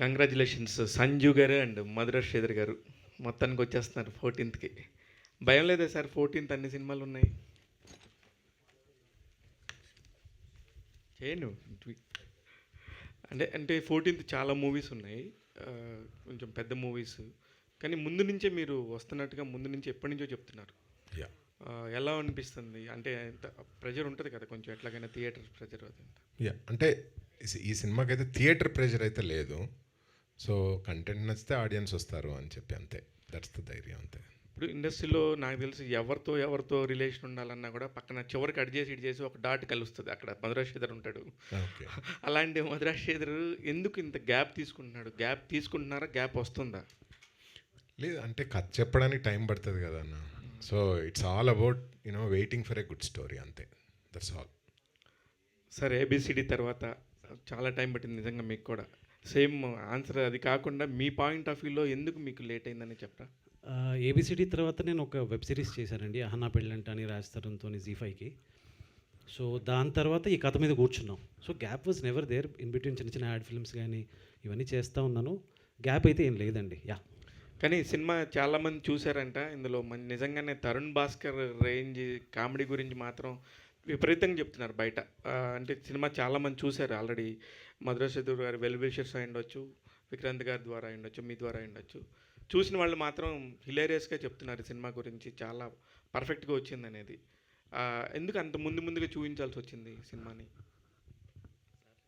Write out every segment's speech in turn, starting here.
Congratulations Sanju గారు and మధుర శ్రీధర్ గారు మొత్తానికి వచ్చేస్తున్నారు 14th భయం లేదా సార్? 14th అన్ని సినిమాలు ఉన్నాయి. చేయను అంటే అంటే 14th చాలా మూవీస్ ఉన్నాయి, కొంచెం పెద్ద మూవీస్. కానీ ముందు నుంచే మీరు వస్తున్నట్టుగా ముందు నుంచి ఎప్పటి నుంచో చెప్తున్నారు. యా ఎలా అనిపిస్తుంది? అంటే ప్రెజర్ ఉంటుంది కదా కొంచెం, ఎట్లాగైనా థియేటర్ ప్రెజర్ అదంతా. యా అంటే ఈ సినిమాకి అయితే థియేటర్ ప్రెషర్ అయితే లేదు. సో కంటెంట్ నచ్చితే ఆడియన్స్ వస్తారు అని చెప్పి అంతే. దట్స్ ద ధైర్యం అంతే. ఇప్పుడు ఇండస్ట్రీలో నాకు తెలిసి ఎవరితో రిలేషన్ ఉండాలన్నా కూడా పక్కన చివరికి అడ్ చేసి ఇటు చేసి ఒక డాట్ కలుస్తుంది. అక్కడ మధురాశ్రీధర్ ఉంటాడు. ఓకే అలాంటి మధురాశ్రీధర్ ఎందుకు ఇంత గ్యాప్ తీసుకుంటున్నాడు? గ్యాప్ తీసుకుంటున్నారా? గ్యాప్ వస్తుందా? లేదు అంటే కథ చెప్పడానికి టైం పడుతుంది కదా అన్న. So it's all about waiting for a good story అంతే. That's all. సార్ ఏబిసిడి తర్వాత చాలా టైం పట్టింది నిజంగా మీకు కూడా. సేమ్ ఆన్సర్ అది కాకుండా మీ పాయింట్ ఆఫ్ వ్యూలో ఎందుకు మీకు లేట్ అయిందని చెప్పరా? ఏబిసిడి తర్వాత నేను ఒక వెబ్ సిరీస్ చేశానండి, అహనా పెళ్ళంట అని రాజ్ తరుణ్తో జీ5కి. సో దాని తర్వాత ఈ కథ మీద కూర్చున్నాం. So gap was never there. In between చిన్న చిన్న యాడ్ ఫిల్మ్స్ కానీ ఇవన్నీ చేస్తూ ఉన్నాను. గ్యాప్ అయితే ఏం లేదండి. యా కానీ సినిమా చాలామంది చూసారంట. ఇందులో నిజంగానే తరుణ్ భాస్కర్ రేంజ్ కామెడీ గురించి మాత్రం విపరీతంగా చెప్తున్నారు బయట. అంటే సినిమా చాలామంది చూశారు ఆల్రెడీ. మధురాశ్రీధర్ గారు వెల్ విషర్స్ అయి ఉండొచ్చు, విక్రాంత్ గారి ద్వారా అయి ఉండొచ్చు, మీ ద్వారా అయి ఉండొచ్చు. చూసిన వాళ్ళు మాత్రం హిలేరియస్గా చెప్తున్నారు సినిమా గురించి, చాలా పర్ఫెక్ట్గా వచ్చింది అనేది. ఎందుకు అంత ముందుగా చూపించాల్సి వచ్చింది సినిమాని?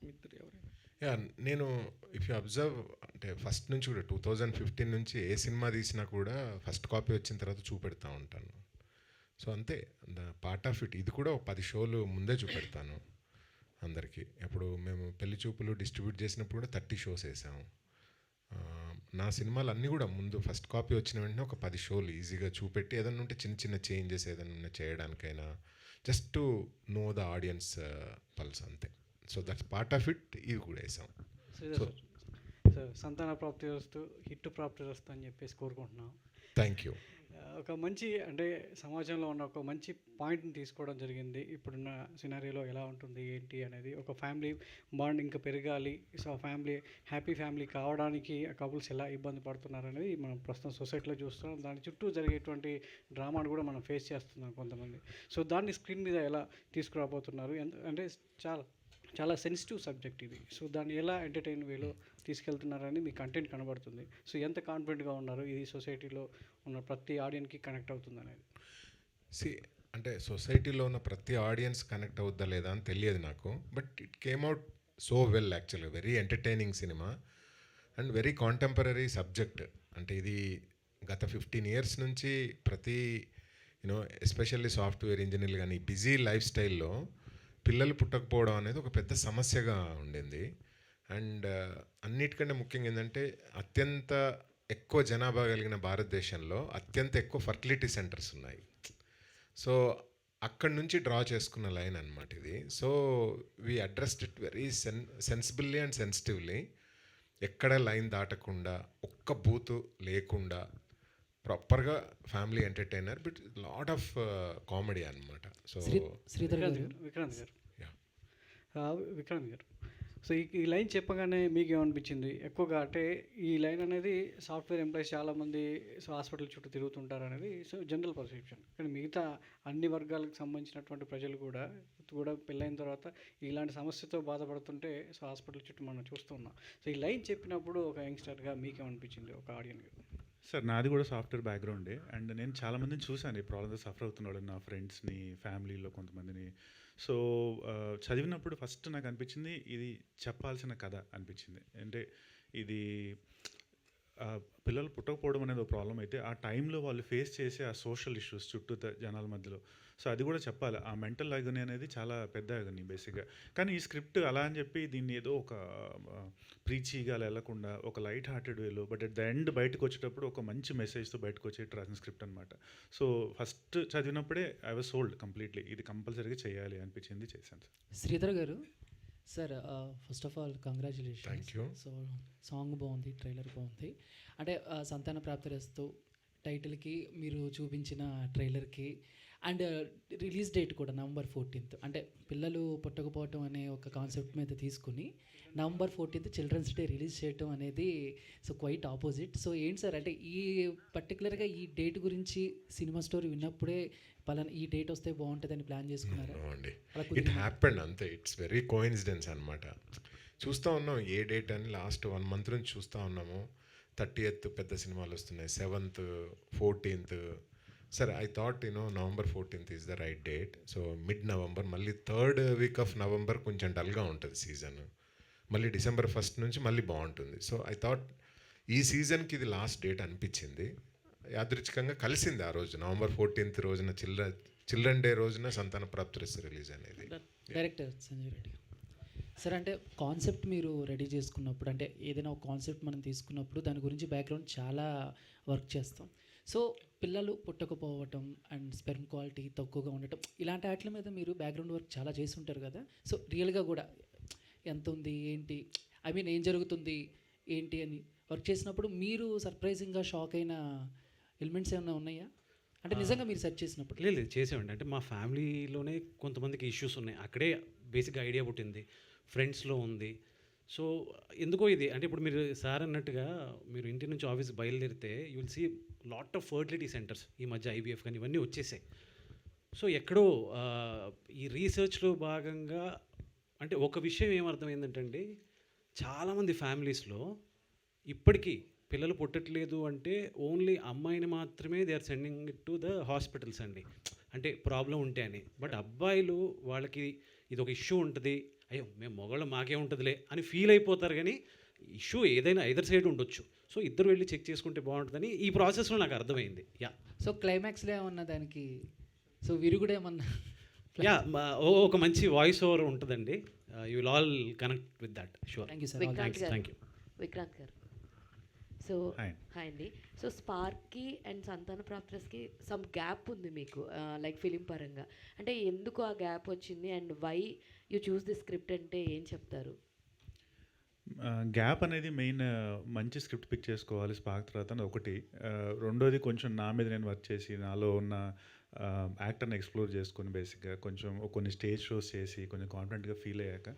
మిత్రులు ఎవరైనా? యా నేను ఇఫ్ యూ అబ్జర్వ్ అంటే ఫస్ట్ నుంచి కూడా 2015 నుంచి ఏ సినిమా తీసినా కూడా ఫస్ట్ కాపీ వచ్చిన తర్వాత చూపెడతా ఉంటాను. సో అంతే, పార్ట్ ఆఫ్ ఇట్. ఇది కూడా ఒక 10 షోలు ముందే చూపెడతాను అందరికీ. అప్పుడు మేము పెళ్లి చూపులు డిస్ట్రిబ్యూట్ చేసినప్పుడు కూడా 30 షోస్ వేసాము. నా సినిమాలు అన్నీ కూడా ముందు ఫస్ట్ కాపీ వచ్చిన వెంటనే ఒక 10 షోలు ఈజీగా చూపెట్టి ఏదైనా ఉంటే చిన్న చిన్న చేంజెస్ ఏదైనా చేయడానికైనా just to know the audience pulse అంతే. So that's part of it. ఇవి కూడా వేసాం. సో సంతాన ప్రాప్తి వస్తూ హిట్ ప్రాప్తి వస్తూ అని చెప్పేసి కోరుకుంటున్నాం. Thank you. ఒక మంచి అంటే సమాజంలో ఉన్న ఒక మంచి పాయింట్ని తీసుకోవడం జరిగింది. ఇప్పుడున్న సినారీలో ఎలా ఉంటుంది ఏంటి అనేది, ఒక ఫ్యామిలీ బాండ్ ఇంకా పెరగాలి, సో ఫ్యామిలీ హ్యాపీ ఫ్యామిలీ కావడానికి కపుల్స్ ఎలా ఇబ్బంది పడుతున్నారు అనేది మనం ప్రస్తుతం సొసైటీలో చూస్తున్నాం. దాని చుట్టూ జరిగేటువంటి డ్రామాను కూడా మనం ఫేస్ చేస్తున్నాం కొంతమంది. సో దాన్ని స్క్రీన్ మీద ఎలా తీసుకురాబోతున్నారు అంటే చాలా సెన్సిటివ్ సబ్జెక్ట్ ఇది. సో దాన్ని ఎలా ఎంటర్టైన్ వేలో తీసుకెళ్తున్నారని మీ కంటెంట్ కనబడుతుంది. సో ఎంత కాన్ఫిడెంట్గా ఉన్నారు ఇది సొసైటీలో ఉన్న ప్రతి ఆడియన్స్కి కనెక్ట్ అవుతుంది అనేది? అంటే సొసైటీలో ఉన్న ప్రతి ఆడియన్స్ కనెక్ట్ అవుద్దా లేదా అని తెలియదు నాకు. But it came out so well actually. Very entertaining cinema and very contemporary subject. అంటే ఇది గత 15 years నుంచి ప్రతి ఎస్పెషల్లీ సాఫ్ట్వేర్ ఇంజనీర్లు కానీ బిజీ లైఫ్ స్టైల్లో పిల్లలు పుట్టకపోవడం అనేది ఒక పెద్ద సమస్యగా ఉండింది. అండ్ అన్నిటికంటే ముఖ్యంగా ఏంటంటే అత్యంత ఎక్కువ జనాభా కలిగిన భారతదేశంలో అత్యంత ఎక్కువ ఫర్టిలిటీ సెంటర్స్ ఉన్నాయి. సో అక్కడి నుంచి డ్రా చేసుకున్న లైన్ అనమాట ఇది. So we addressed it very sensibly and sensitively. ఎక్కడ లైన్ దాటకుండా, ఒక్క బూతు లేకుండా ప్రాపర్గా family entertainer but lot of comedy అనమాట. సో విక్రాంత్ గారు సో ఈ లైన్ చెప్పగానే మీకు ఏమనిపించింది? ఎక్కువగా అంటే ఈ లైన్ అనేది సాఫ్ట్వేర్ ఎంప్లాయీస్ చాలామంది సో హాస్పిటల్ చుట్టూ తిరుగుతుంటారు అనేది సో జనరల్ పర్సెప్షన్. కానీ మిగతా అన్ని వర్గాలకు సంబంధించినటువంటి ప్రజలు కూడా పెళ్ళైన తర్వాత ఇలాంటి సమస్యతో బాధపడుతుంటే సో హాస్పిటల్ చుట్టూ మనం చూస్తున్నాం. సో ఈ లైన్ చెప్పినప్పుడు ఒక యంగ్స్టర్గా మీకేమనిపించింది, ఒక ఆడియన్గా? సార్ నాది కూడా సాఫ్ట్వేర్ బ్యాక్గ్రౌండే. అండ్ నేను చాలామందిని చూశాను ఈ ప్రాబ్లమ్తో సఫర్ అవుతున్న వాళ్ళు, నా ఫ్రెండ్స్ని, ఫ్యామిలీలో కొంతమందిని. సో చదివినప్పుడు ఫస్ట్ నాకు అనిపించింది ఇది చెప్పాల్సిన కథ అనిపించింది. అంటే ఇది పిల్లలు పుట్టకపోవడం అనేది ఒక ప్రాబ్లం అయితే ఆ టైంలో వాళ్ళు ఫేస్ చేసే ఆ సోషల్ ఇష్యూస్ చుట్టూ జనాల మధ్యలో, సో అది కూడా చెప్పాలి. ఆ మెంటల్ అగని అనేది చాలా పెద్ద అగని బేసిక్గా. కానీ ఈ స్క్రిప్ట్ అలా అని చెప్పి దీన్ని ఏదో ఒక ప్రీచీగా వెళ్లకుండా ఒక లైట్ హార్టెడ్ వేలో బట్ అట్ ద ఎండ్ బయటకు వచ్చేటప్పుడు ఒక మంచి మెసేజ్తో బయటకు వచ్చేట్టు రాసిన స్క్రిప్ట్ అనమాట. సో ఫస్ట్ చదివినప్పుడే ఐ వాజ్ సోల్డ్ కంప్లీట్లీ. ఇది కంపల్సరీగా చేయాలి అనిపించింది, చేశాను. Sridhar garu sir, first of all congratulations. Thank you. So song బాగుంది, ట్రైలర్ బాగుంది. అంటే సంతాన ప్రాప్తి రస్తు టైటిల్కి మీరు చూపించిన ట్రైలర్కి అండ్ రిలీజ్ డేట్ కూడా నవంబర్ 14th. అంటే పిల్లలు పుట్టకపోవటం అనే ఒక కాన్సెప్ట్ మీద తీసుకుని November 14th children's day release చేయటం అనేది సో క్వైట్ ఆపోజిట్. సో ఏంటి సార్ అంటే ఈ పర్టికులర్గా ఈ డేట్ గురించి సినిమా స్టోరీ విన్నప్పుడే పలానా ఈ డేట్ వస్తే బాగుంటుందని ప్లాన్ చేసుకున్నారా? అండి అలా ఇట్ కుదిరిందా? హ్యాపెండ్ అంతే. ఇట్స్ వెరీ కోఇన్సిడెన్స్ అనమాట. చూస్తూ ఉన్నాం ఏ డేట్ అని లాస్ట్ 1 month నుంచి చూస్తూ ఉన్నాము. 30th పెద్ద సినిమాలు వస్తున్నాయి, 7th 14th. సరే I thought November 14th is the right date. So mid November, మళ్ళీ 3rd week of November కొంచెం డల్గా ఉంటుంది సీజన్, మళ్ళీ December 1st నుంచి మళ్ళీ బాగుంటుంది. సో ఐ థాట్ ఈ సీజన్కి ఇది లాస్ట్ డేట్ అనిపించింది. యాదృచ్ఛికంగా కలిసింది ఆ రోజు నవంబర్ 14th రోజున చిల్డ్రన్ డే రోజున సంతాన ప్రాప్తి రిలీజ్ అనేది. డైరెక్టర్ సంజయ్ రెడ్డి సార్, అంటే కాన్సెప్ట్ మీరు రెడీ చేసుకున్నప్పుడు, అంటే ఏదైనా ఒక కాన్సెప్ట్ మనం తీసుకున్నప్పుడు దాని గురించి బ్యాక్గ్రౌండ్ చాలా వర్క్ చేస్తాం. సో పిల్లలు పుట్టకపోవటం అండ్ స్పెర్మ్ క్వాలిటీ తక్కువగా ఉండటం ఇలాంటి వాటి మీద మీరు బ్యాక్గ్రౌండ్ వర్క్ చాలా చేసి ఉంటారు కదా. సో రియల్గా కూడా ఎంత ఉంది ఏంటి, ఐ మీన్ ఏం జరుగుతుంది ఏంటి అని వర్క్ చేసినప్పుడు మీరు సర్ప్రైజింగ్గా షాక్ అయిన ఎలిమెంట్స్ ఏమైనా ఉన్నాయా? అంటే నిజంగా మీరు సెర్చ్ చేసినప్పుడు. లేదు చేసామండి. అంటే మా ఫ్యామిలీలోనే కొంతమందికి ఇష్యూస్ ఉన్నాయి. అక్కడే బేసిక్గా ఐడియా పుట్టింది, ఫ్రెండ్స్లో ఉంది. సో ఎందుకో ఇది అంటే ఇప్పుడు మీరు సార్ అన్నట్టుగా మీరు ఇంటి నుంచి ఆఫీస్ బయలుదేరితే you will see lot of fertility centres ఈ మధ్య ఐవీఎఫ్ కానీ ఇవన్నీ వచ్చేసాయి. సో ఎక్కడో ఈ రీసెర్చ్లో భాగంగా అంటే ఒక విషయం ఏమర్థమైందంటే అండి, చాలామంది ఫ్యామిలీస్లో ఇప్పటికీ పిల్లలు పుట్టట్లేదు అంటే ఓన్లీ అమ్మాయిని మాత్రమే they are sending it to the hospitals అండి, అంటే ప్రాబ్లం ఉంటే అని. బట్ అబ్బాయిలు వాళ్ళకి ఇది ఒక ఇష్యూ ఉంటుంది, అయ్యో మేము మొగళ్ళు మాకే ఉంటుందిలే అని ఫీల్ అయిపోతారు. కానీ ఇష్యూ ఏదైనా ఐదర్ సైడ్ ఉండొచ్చు. సో ఇద్దరు వెళ్ళి చెక్ చేసుకుంటే బాగుంటుందని ఈ ప్రాసెస్లో నాకు అర్థమైంది. యా సో క్లైమాక్స్లో ఏమన్నా దానికి సో విరుగుడు ఏమన్నా? యా ఒక మంచి వాయిస్ ఓవర్ ఉంటుందండి. You will all connect with that. Sure. Thank you sir. Thank you. Vikrant garu. So Hi. Hi అండి. సో స్పార్క్కి అండ్ సంతాన ప్రాప్తికి సమ్ గ్యాప్ ఉంది మీకు లైక్ ఫిలిం పరంగా. అంటే ఎందుకు ఆ గ్యాప్ వచ్చింది and why you choose the script అంటే ఏం చెప్తారు? గ్యాప్ అనేది మెయిన్ మంచి స్క్రిప్ట్ పిక్ చేసుకోవాలి స్పార్క్ తర్వాత అని ఒకటి. రెండోది కొంచెం నా మీద నేను వర్క్ చేసి నాలో ఉన్న యాక్టర్ని ఎక్స్ప్లోర్ చేసుకొని బేసిక్గా కొంచెం కొన్ని స్టేజ్ షోస్ చేసి కొంచెం కాన్ఫిడెంట్గా ఫీల్ అయ్యాక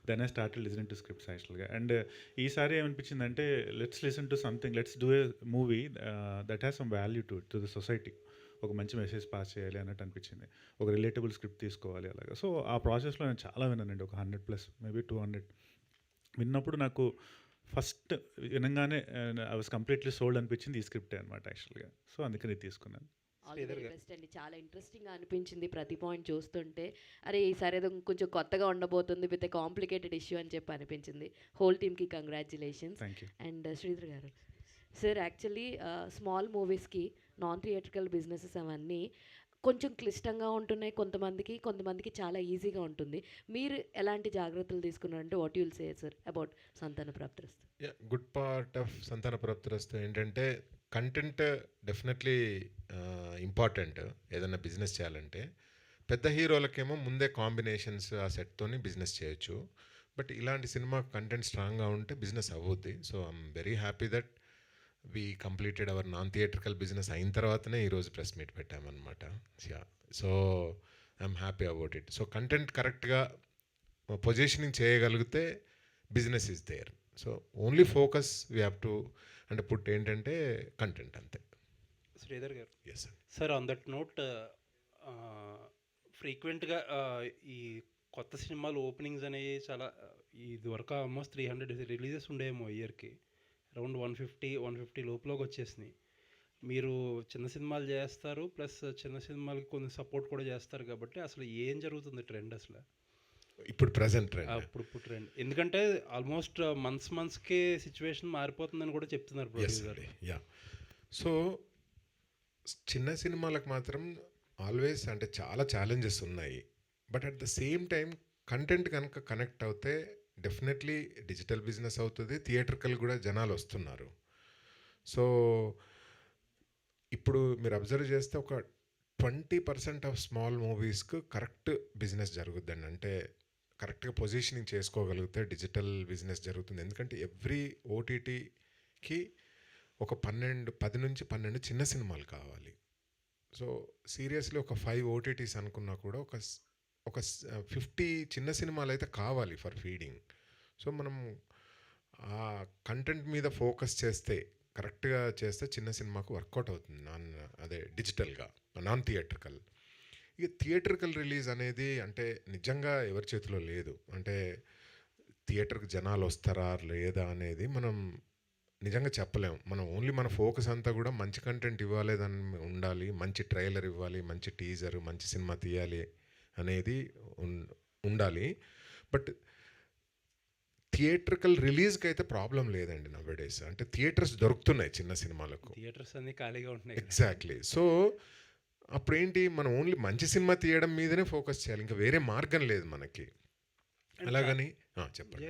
then I started listening to scripts యాక్చువల్గా. అండ్ ఈసారి ఏమనిపించిందంటే let's listen to something, let's do a movie that has some value to the society. ఒక మంచి మెసేజ్ పాస్ చేయాలి అన్నట్టు అనిపించింది. ఒక రిలేటబుల్ స్క్రిప్ట్ తీసుకోవాలి అలాగా. సో ఆ ప్రాసెస్లో నేను చాలా విన్నానండి, ఒక 100+ మేబీ 200 విన్నప్పుడు నాకు ఫస్ట్ వినగానే ఐ వాస్ కంప్లీట్లీ సోల్డ్ అనిపించింది ఈ స్క్రిప్టే అనమాట యాక్చువల్గా. సో అందుకని తీసుకున్నాను. ఆల్ ది వెరీ బెస్ట్ అండి. చాలా ఇంట్రెస్టింగ్గా అనిపించింది ప్రతి పాయింట్ చూస్తుంటే. అరే ఈసారి ఏదో కొంచెం కొత్తగా ఉండబోతుంది విత్ ఏ కాంప్లికేటెడ్ ఇష్యూ అని చెప్పి అనిపించింది. హోల్ టీమ్కి congratulations. Thank you. And Sridhar garu sir, actually small మూవీస్కి నాన్ థియేట్రికల్ బిజినెసెస్ అవన్నీ కొంచెం క్లిష్టంగా ఉంటున్నాయి కొంతమందికి చాలా ఈజీగా ఉంటుంది. మీరు ఎలాంటి జాగ్రత్తలు తీసుకున్నారంటే what you'll say sir about Santhana Prapthirasthu? Good part of Santhana Prapthirasthu ఏంటంటే కంటెంట్ డెఫినెట్లీ ఇంపార్టెంట్ ఏదైనా బిజినెస్ చేయాలంటే. పెద్ద హీరోలకేమో ముందే కాంబినేషన్స్ ఆ సెట్తోని బిజినెస్ చేయొచ్చు. బట్ ఇలాంటి సినిమా కంటెంట్ స్ట్రాంగ్గా ఉంటే బిజినెస్ అవ్వద్ది. So I'm very happy that we completed our non theatrical business అయిన తర్వాతనే ఈరోజు ప్రెస్ మీట్ పెట్టామన్నమాట. So I'm happy about it. So content కరెక్ట్గా పొజిషనింగ్ చేయగలిగితే business is there. So only focus we have to అంటే put ఏంటంటే content అంతే. Sridhar garu. Yes sir. Sir on that note ఫ్రీక్వెంట్గా ఈ కొత్త సినిమాలు ఓపెనింగ్స్ అనేవి చాలా ఇది వరకు ఆల్మోస్ట్ 300 రిలీజెస్ ఉండేమో ఇయర్కి. అరౌండ్ 150 లోపలకి వచ్చేసినాయి. మీరు చిన్న సినిమాలు చేస్తారు ప్లస్ చిన్న సినిమాలకి కొన్ని సపోర్ట్ కూడా చేస్తారు కాబట్టి అసలు ఏం జరుగుతుంది ట్రెండ్ అసలు ఇప్పుడు ప్రజెంట్ ఇప్పుడు ట్రెండ్? ఎందుకంటే ఆల్మోస్ట్ మంత్స్కి సిచ్యువేషన్ మారిపోతుందని కూడా చెప్తున్నారు ప్రొడ్యూసర్. యా. సో చిన్న సినిమాలకు మాత్రం ఆల్వేస్ అంటే చాలా ఛాలెంజెస్ ఉన్నాయి. But at the same time content కనుక కనెక్ట్ అవుతే డెఫినెట్లీ డిజిటల్ బిజినెస్ అవుతుంది, థియేటర్కల్ కూడా జనాలు వస్తున్నారు. సో ఇప్పుడు మీరు అబ్జర్వ్ చేస్తే ఒక 20% ఆఫ్ స్మాల్ మూవీస్కు కరెక్ట్ బిజినెస్ జరుగుద్దండి. అంటే కరెక్ట్గా పొజిషనింగ్ చేసుకోగలిగితే డిజిటల్ బిజినెస్ జరుగుతుంది. ఎందుకంటే ఎవ్రీ ఓటీటీకి ఒక 10 నుంచి 12 చిన్న సినిమాలు కావాలి. సో సీరియస్లీ ఒక 5 ఓటీటీస్ అనుకున్నా కూడా ఒక 50 చిన్న సినిమాలు అయితే కావాలి ఫర్ ఫీడింగ్. సో మనం ఆ కంటెంట్ మీద ఫోకస్ చేస్తే, కరెక్ట్గా చేస్తే చిన్న సినిమాకు వర్కౌట్ అవుతుంది. అదే డిజిటల్గా, నాన్ థియేట్రికల్. ఇక థియేట్రికల్ రిలీజ్ అనేది అంటే నిజంగా ఎవరి చేతిలో లేదు. అంటే థియేటర్కి జనాలు వస్తారా లేదా అనేది మనం నిజంగా చెప్పలేం. మనం ఓన్లీ మన ఫోకస్ అంతా కూడా మంచి కంటెంట్ ఇవ్వాలి, దాన్ని ఉండాలి, మంచి ట్రైలర్ ఇవ్వాలి, మంచి టీజర్, మంచి సినిమా తీయాలి అనేది ఉండాలి. బట్ థియేట్రికల్ రిలీజ్కి అయితే ప్రాబ్లం లేదండి నవ్వేడేస్. అంటే థియేటర్స్ దొరుకుతున్నాయి చిన్న సినిమాలకు. థియేటర్స్ అన్నీ ఖాళీగా ఉంటున్నాయి. ఎగ్జాక్ట్లీ. సో అప్పుడేంటి, మనం ఓన్లీ మంచి సినిమా తీయడం మీదనే ఫోకస్ చేయాలి, ఇంకా వేరే మార్గం లేదు మనకి. అలాగని చెప్పండి.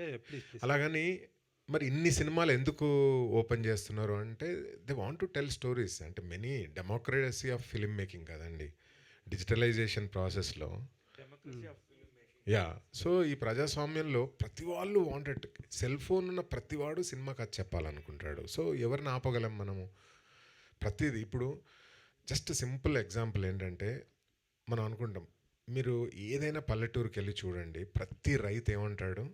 అలాగని మరి ఇన్ని సినిమాలు ఎందుకు ఓపెన్ చేస్తున్నారు అంటే they want to tell stories. అంటే many democracy of film making కదండి డిజిటలైజేషన్ ప్రాసెస్లో. యా. సో ఈ ప్రజాస్వామ్యంలో ప్రతి వాళ్ళు వాంటెడ్, సెల్ ఫోన్ ఉన్న ప్రతివాడు సినిమా కథ చెప్పాలనుకుంటాడు. సో ఎవరిని ఆపగలం మనము? ప్రతిదీ ఇప్పుడు జస్ట్ సింపుల్ ఎగ్జాంపుల్ ఏంటంటే, మనం అనుకుంటాం, మీరు ఏదైనా పల్లెటూరుకి వెళ్ళి చూడండి, ప్రతి రైతు ఏమంటాడు,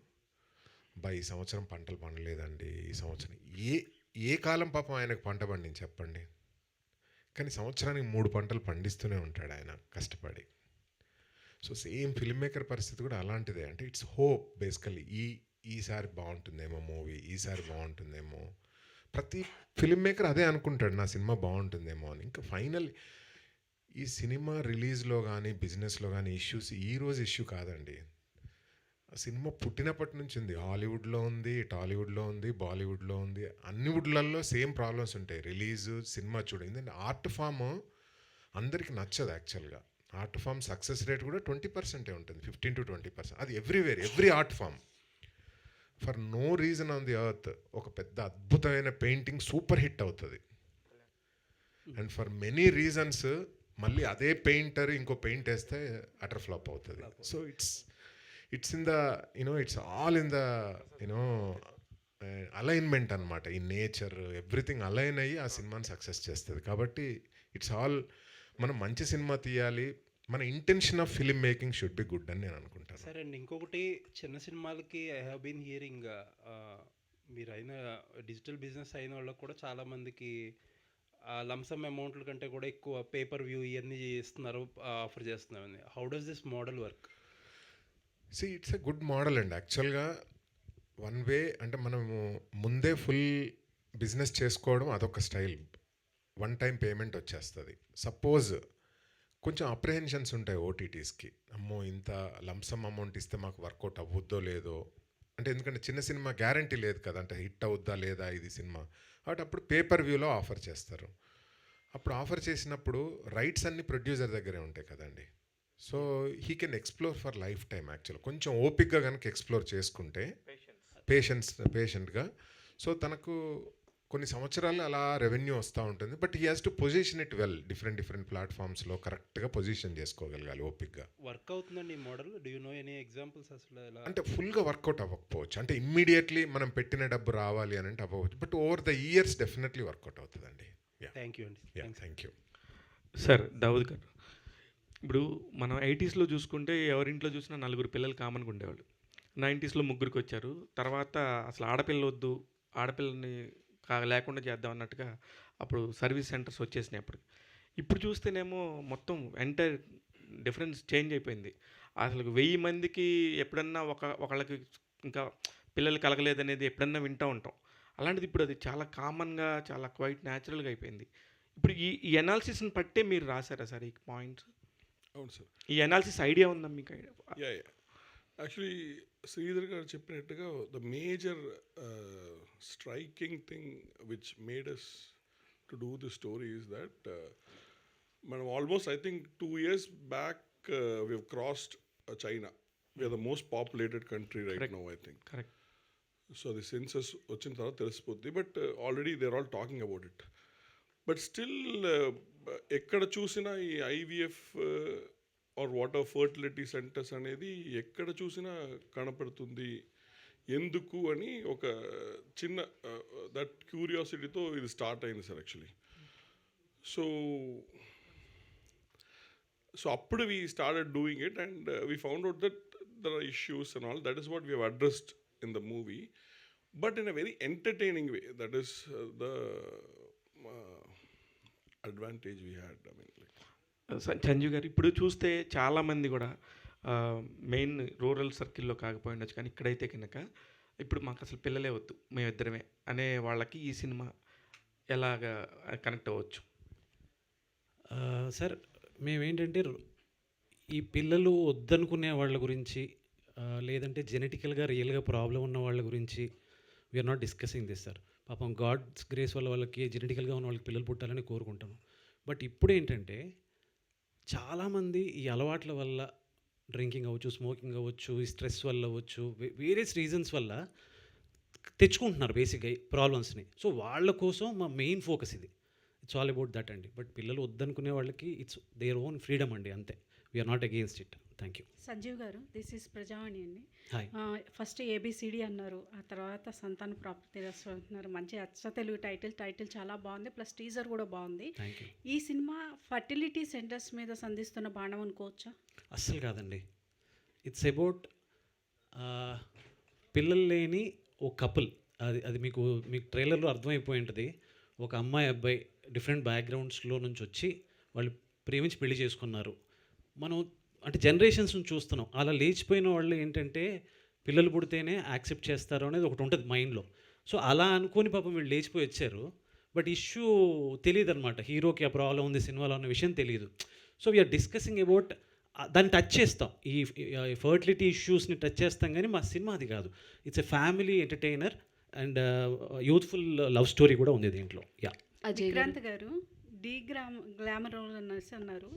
ఈ సంవత్సరం పంటలు పండలేదండి, ఈ సంవత్సరం ఏ కాలం పాపం ఆయనకు పంట పండింది చెప్పండి. కానీ సంవత్సరానికి 3 పంటలు పండిస్తూనే ఉంటాడు ఆయన కష్టపడి. సో సేమ్ ఫిల్మ్ మేకర్ పరిస్థితి కూడా అలాంటిదే. అంటే ఇట్స్ హోప్ బేసికలీ. ఈసారి బాగుంటుందేమో మూవీ, ఈసారి బాగుంటుందేమో. ప్రతి ఫిల్మ్ మేకర్ అదే అనుకుంటాడు, నా సినిమా బాగుంటుందేమో అని. ఇంకా ఫైనల్ ఈ సినిమా రిలీజ్లో కానీ బిజినెస్లో కానీ ఇష్యూస్ ఈరోజు ఇష్యూ కాదండి. ఆ సినిమా పుట్టినప్పటి నుంచి ఉంది. హాలీవుడ్లో ఉంది, టాలీవుడ్లో ఉంది, బాలీవుడ్లో ఉంది. అన్ని వుడ్లలో సేమ్ ప్రాబ్లమ్స్ ఉంటాయి. రిలీజు, సినిమా చూడండి. ఎందుకంటే ఆర్ట్ ఫామ్ అందరికి నచ్చదు యాక్చువల్గా. ఆర్ట్ ఫామ్ సక్సెస్ రేట్ కూడా 20% ఉంటుంది, 15 to 20%. అది everywhere, every art form. For no reason on the earth ఒక పెద్ద అద్భుతమైన పెయింటింగ్ సూపర్ హిట్ అవుతుంది. అండ్ ఫర్ మెనీ రీజన్స్ మళ్ళీ అదే పెయింటర్ ఇంకో పెయింట్ వేస్తే అటర్ ఫ్లాప్ అవుతుంది. So it's in the it's all in the alignment అనమాట. ఈ నేచర్ ఎవ్రీథింగ్ అలైన్ అయ్యి ఆ సినిమాని సక్సెస్ చేస్తుంది. కాబట్టి ఇట్స్ ఆల్, మనం మంచి సినిమా తీయాలి, మన intention of film making should be good అని నేను అనుకుంటాను. సరే అండి, ఇంకొకటి చిన్న సినిమాలకి ఐ హ్యావ్ బీన్ హియరింగ్, మీరు అయిన డిజిటల్ బిజినెస్ అయిన వాళ్ళకి కూడా చాలామందికి లంసమ్ అమౌంట్ల కంటే కూడా ఎక్కువ పేపర్ వ్యూ ఇవన్నీ ఇస్తున్నారు, ఆఫర్ చేస్తున్నారని. How does this model work? It's a good model అండి యాక్చువల్గా. వన్ వే అంటే మనము ముందే ఫుల్ బిజినెస్ చేసుకోవడం అదొక స్టైల్. వన్ టైం పేమెంట్ వచ్చేస్తుంది. సపోజ్ కొంచెం అప్రిహెన్షన్స్ ఉంటాయి ఓటీటీస్కి, అమ్మో ఇంత లంసమ్ అమౌంట్ ఇస్తే మాకు వర్కౌట్ అవ్వద్దో లేదో అంటే, ఎందుకంటే చిన్న సినిమా గ్యారంటీ లేదు కదా, అంటే హిట్ అవుద్దా లేదా ఇది సినిమా. కాబట్టి అప్పుడు పేపర్ వ్యూలో ఆఫర్ చేస్తారు. అప్పుడు ఆఫర్ చేసినప్పుడు రైట్స్ అన్ని ప్రొడ్యూసర్ దగ్గరే ఉంటాయి కదండి. So he can explore for life time actual. కొంచెం ఓపిక్గా కనుక ఎక్స్ప్లోర్ చేసుకుంటే పేషెంట్గా, సో తనకు కొన్ని సంవత్సరాలు అలా రెవెన్యూ వస్తూ ఉంటుంది. But he has to position it well, different ప్లాట్ఫామ్స్లో కరెక్ట్గా పొజిషన్ చేసుకోగలగాలి ఓపిక్గా. వర్క్ అవుతుందండి ఈ model? Do you know any examples? అసలు అంటే ఫుల్గా వర్కౌట్ అవ్వకపోవచ్చు, అంటే ఇమ్మీడియట్లీ మనం పెట్టిన డబ్బు రావాలి అని అంటే అవ్వవచ్చు. But over the years definitely work out అవుతుందండి. థ్యాంక్ యూ అండి. Thank you sir. Dawood garu, ఇప్పుడు మనం 80s చూసుకుంటే ఎవరింట్లో చూసినా 4 పిల్లలు కామన్గా ఉండేవాళ్ళు. 90s 3కి వచ్చారు. తర్వాత అసలు ఆడపిల్ల వద్దు, ఆడపిల్లని లేకుండా చేద్దాం అన్నట్టుగా అప్పుడు సర్వీస్ సెంటర్స్ వచ్చేసినాయి. ఇప్పుడు చూస్తేనేమో మొత్తం ఎంటైర్ డిఫరెన్స్ చేంజ్ అయిపోయింది. అసలు 1000 మందికి ఎప్పుడన్నా ఒకళ్ళకి ఇంకా పిల్లలు కలగలేదనేది ఎప్పుడన్నా వింటూ ఉంటాం. అలాంటిది ఇప్పుడు అది చాలా కామన్గా, చాలా క్వైట్ న్యాచురల్గా అయిపోయింది. ఇప్పుడు ఈ అనాలిసిస్ని పట్టే మీరు రాశారా సార్ ఈ పాయింట్స్? అవును సార్. ఈ అనాలిసిస్ ఐడియా ఉందా మీకు? యా యాక్చువల్లీ శ్రీధర్ గారు చెప్పినట్టుగా the major striking thing which made us to do the story is that మనం almost I think 2 years back we have crossed China. We're the most populated country right now I think. Correct. So అది census వచ్చిన తర్వాత తెలిసిపోద్ది. But already they are all talking about it. But still ఎక్కడ చూసినా ఈ IVF or water fertility centres అనేది ఎక్కడ చూసినా కనపడుతుంది. ఎందుకు అని ఒక చిన్న దట్ క్యూరియాసిటీతో ఇది స్టార్ట్ అయింది sir actually. So So appudu we started doing it, and we found out that there are issues and all. That is what we have addressed in the movie, but in a very entertaining way. That is the advantage we had. I mean, like, Sanjeev garu ఇప్పుడు చూస్తే చాలామంది కూడా main rural సర్కిల్లో కాకపోయి ఉండొచ్చు, కానీ ఇక్కడైతే కనుక ఇప్పుడు మాకు అసలు పిల్లలే వద్దు, మేమిద్దరమే అనే వాళ్ళకి ఈ సినిమా ఎలాగా కనెక్ట్ అవ్వచ్చు? సార్ మేమేంటంటే ఈ పిల్లలు వద్దనుకునే వాళ్ళ గురించి లేదంటే జెనెటికల్గా రియల్గా ప్రాబ్లం ఉన్న వాళ్ళ గురించి we're not discussing this sir. పాపం గాడ్స్ గ్రేస్ వల్ల వాళ్ళకి జెనెటికల్గా ఉన్న వాళ్ళకి పిల్లలు పుట్టాలని కోరుకుంటాము. బట్ ఇప్పుడు ఏంటంటే చాలామంది ఈ అలవాట్ల వల్ల, డ్రింకింగ్ అవ్వచ్చు, స్మోకింగ్ అవ్వచ్చు, ఈ స్ట్రెస్ వల్ల అవ్వచ్చు, వేరియస్ రీజన్స్ వల్ల తెచ్చుకుంటున్నారు బేసిక్గా ప్రాబ్లమ్స్ని. సో వాళ్ళ కోసం మా మెయిన్ ఫోకస్ ఇది. ఇట్స్ ఆల్ అబౌట్ దట్ అండి. బట్ పిల్లలు వద్దనుకునే వాళ్ళకి ఇట్స్ దేర్ ఓన్ ఫ్రీడమ్ అండి, అంతే. We're not against it. Thank you. Sanjeev garu, this is ప్రజావాణి అండి. హాయ్. ఫస్ట్ ఏబిసిడి అన్నారు, ఆ తర్వాత సంతాన ప్రాప్తి రసం అంటున్నారు. మంచి అచ్చ తెలుగు టైటిల్ చాలా బాగుంది, ప్లస్ టీజర్ కూడా బాగుంది. Thank you. ఈ సినిమా ఫర్టిలిటీ సెంటర్స్ మీద సంధిస్తున్న బాణం అనుకోవచ్చా? అస్సలు కాదండి. ఇట్స్ అబౌట్ పిల్లలు లేని ఓ కపుల్. అది మీకు ట్రైలర్లో అర్థమైపోయి ఉంటుంది. ఒక అమ్మాయి అబ్బాయి డిఫరెంట్ బ్యాక్గ్రౌండ్స్లో నుంచి వచ్చి వాళ్ళు ప్రేమించి పెళ్లి చేసుకున్నారు. మనం అంటే జనరేషన్స్ నుంచి చూస్తున్నాం. అలా లేచిపోయిన వాళ్ళు ఏంటంటే పిల్లలు పుడితేనే యాక్సెప్ట్ చేస్తారు అనేది ఒకటి ఉంటుంది మైండ్లో. సో అలా అనుకొని పాపం వీళ్ళు లేచిపోయి వచ్చారు. బట్ ఇష్యూ తెలియదు అనమాట, హీరోకి ఆ ప్రాబ్లం ఉంది సినిమాలో అన్న విషయం తెలియదు. సో వీఆర్ డిస్కసింగ్ అబౌట్ దాన్ని టచ్ చేస్తాం, ఈ ఫర్టిలిటీ ఇష్యూస్ని టచ్ చేస్తాం, కానీ మా సినిమా అది కాదు. It's a family entertainer and youthful love story కూడా ఉంది దీంట్లో. యా. విక్రాంత్ గారు, గ్లామర్ రోల్ అనేసి అన్నారు.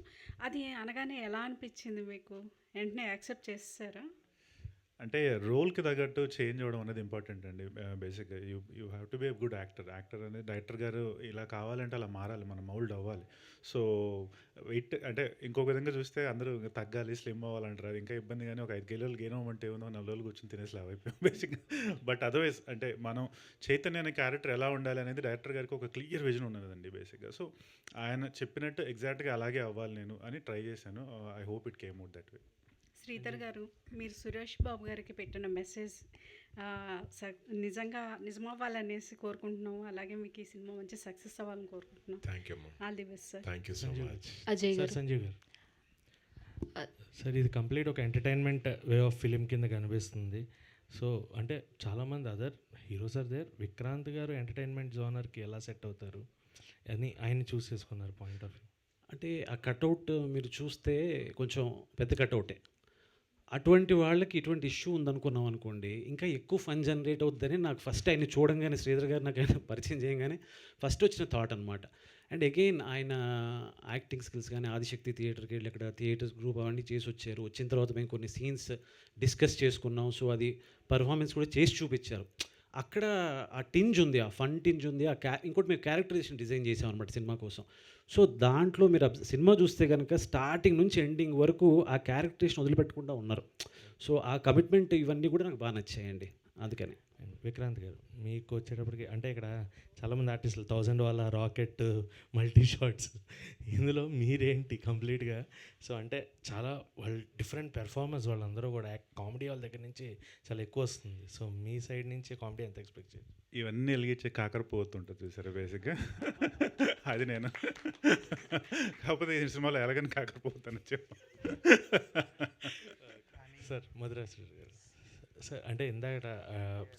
అది అనగానే ఎలా అనిపించింది మీకు? వెంటనే యాక్సెప్ట్ చేస్తారా? అంటే రోల్కి తగ్గట్టు చేంజ్ అవ్వడం అనేది ఇంపార్టెంట్ అండి. బేసిక్గా you have to be a good actor అనేది డైరెక్టర్ గారు ఇలా కావాలంటే అలా మారాలి, మనం మౌల్డ్ అవ్వాలి. సో వెయిట్ అంటే ఇంకొక విధంగా చూస్తే అందరూ తగ్గాలి, స్లిమ్ అవ్వాలంటారు. అది ఇంకా ఇబ్బంది, కానీ ఒక 5 కిలోలు గెయిన్ అవ్వమంటే ఏమో 4 రోజులు కూర్చొని తినేసి లావ్ అయిపోయాం బేసిక్గా. బట్ అదర్వైజ్ అంటే మనం చైతన్య అనే క్యారెక్టర్ ఎలా ఉండాలి అనేది డైరెక్టర్ గారికి ఒక క్లియర్ విజన్ ఉన్నదండి బేసిక్గా. సో ఆయన చెప్పినట్టు ఎగ్జాక్ట్గా అలాగే అవ్వాలి నేను అని ట్రై చేశాను. I hope it came out that way. Sridhar గారు, మీరు సురేష్ బాబు గారికి పెట్టిన మెసేజ్ నిజమవ్వాలనేసి కోరుకుంటున్నాము. అలాగే మీకు ఈ సినిమా మంచి సక్సెస్ అవ్వాలని కోరుకుంటున్నాం. Thank you. All the best sir. Thank you so much. Ajay గారు. సంజీవ్ గారు, సార్ ఇది కంప్లీట్ ఒక ఎంటర్టైన్మెంట్ వే ఆఫ్ ఫిలిం కింద కనిపిస్తుంది. సో అంటే చాలామంది other heroes are there, Vikrant garu entertainment జోనర్కి ఎలా సెట్ అవుతారు అని ఆయన చూస్ చేసుకున్నారు పాయింట్ ఆఫ్ వ్యూ. అంటే ఆ కట్అవుట్ మీరు చూస్తే కొంచెం పెద్ద కట్అవుటే. అటువంటి వాళ్ళకి ఇటువంటి ఇష్యూ ఉందనుకున్నాం అనుకోండి, ఇంకా ఎక్కువ ఫన్ జనరేట్ అవుతుందని నాకు ఫస్ట్ ఆయన చూడంగానే, శ్రీధర్ గారు నాకు ఆయన పరిచయం చేయగానే ఫస్ట్ వచ్చిన థాట్ అనమాట. అండ్ అగైన్ ఆయన యాక్టింగ్ స్కిల్స్ కానీ, ఆదిశక్తి థియేటర్కి వెళ్ళి అక్కడ థియేటర్స్ గ్రూప్ అవన్నీ చేసి వచ్చారు. వచ్చిన తర్వాత మేము కొన్ని సీన్స్ డిస్కస్ చేసుకున్నాం. సో అది పర్ఫార్మెన్స్ కూడా చేసి చూపించారు. అక్కడ ఆ టింజ్ ఉంది, ఆ ఫన్ టింజ్ ఉంది. ఇంకోటి మేము క్యారెక్టరైజేషన్ డిజైన్ చేసాం అనమాట సినిమా కోసం. సో దాంట్లో మీరు సినిమా చూస్తే కనుక స్టార్టింగ్ నుంచి ఎండింగ్ వరకు ఆ క్యారెక్టరైజేషన్ వదిలిపెట్టకుండా ఉన్నారు. సో ఆ కమిట్మెంట్ ఇవన్నీ కూడా నాకు బాగా నచ్చాయండి. అందుకని విక్రాంత్ గారు, మీకు వచ్చేటప్పటికి అంటే ఇక్కడ చాలామంది ఆర్టిస్టులు 1000 వాళ్ళ రాకెట్, మల్టీ షాట్స్, ఇందులో మీరేంటి కంప్లీట్గా? సో అంటే చాలా వాళ్ళు డిఫరెంట్ పెర్ఫార్మెన్స్, వాళ్ళందరూ కూడా కామెడీ వాళ్ళ దగ్గర నుంచి చాలా ఎక్కువ వస్తుంది. సో మీ సైడ్ నుంచి కామెడీ ఎంత ఎక్స్పెక్ట్ చేయాలి? ఇవన్నీ వెలిగించే కాకరపోతుంటుంది చూసారా బేసిక్గా, అది నేను. కాకపోతే ఈ సినిమాలో ఎలాగని కాకరపోతాను చెప్పు. సార్ మధురాజ్ గారు, సార్ అంటే ఇందాక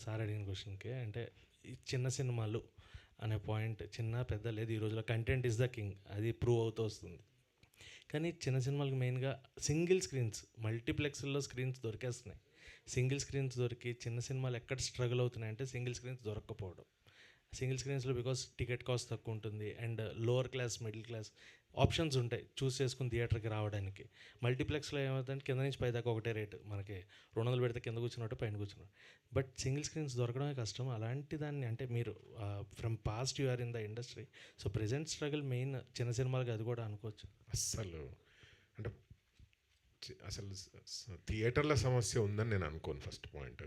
సార్ అడిగిన క్వశ్చన్కి అంటే ఈ చిన్న సినిమాలు అనే పాయింట్, చిన్న పెద్ద లేదు, ఈ రోజులో కంటెంట్ ఇస్ ద కింగ్, అది ప్రూవ్ అవుతూ వస్తుంది. కానీ చిన్న సినిమాలకు మెయిన్గా సింగిల్ స్క్రీన్స్, మల్టీప్లెక్స్లో స్క్రీన్స్ దొరికేస్తున్నాయి. సింగిల్ స్క్రీన్స్ దొరికి చిన్న సినిమాలు ఎక్కడ స్ట్రగుల్ అవుతున్నాయి అంటే సింగిల్ స్క్రీన్స్ దొరకకపోవడం. సింగిల్ స్క్రీన్స్లో బికాస్ టికెట్ కాస్ట్ తక్కువ ఉంటుంది and lower class, middle class options ఉంటాయి చూస్ చేసుకుని థియేటర్కి రావడానికి. మల్టీప్లెక్స్లో ఏమవుతుందంటే కింద నుంచి పై దాకా ఒకటే రేటు, మనకి 200 పెడితే కింద కూర్చున్నట్టు పైన కూర్చున్నట్టు. బట్ సింగిల్ స్క్రీన్స్ దొరకడమే కష్టం. అలాంటి దాన్ని అంటే మీరు from past you are in the industry, so present struggle main చిన్న సినిమాలకి అది కూడా అనుకోవచ్చు. అస్సలు అంటే అసలు థియేటర్ల సమస్య ఉందని నేను అనుకోను, ఫస్ట్ పాయింట్.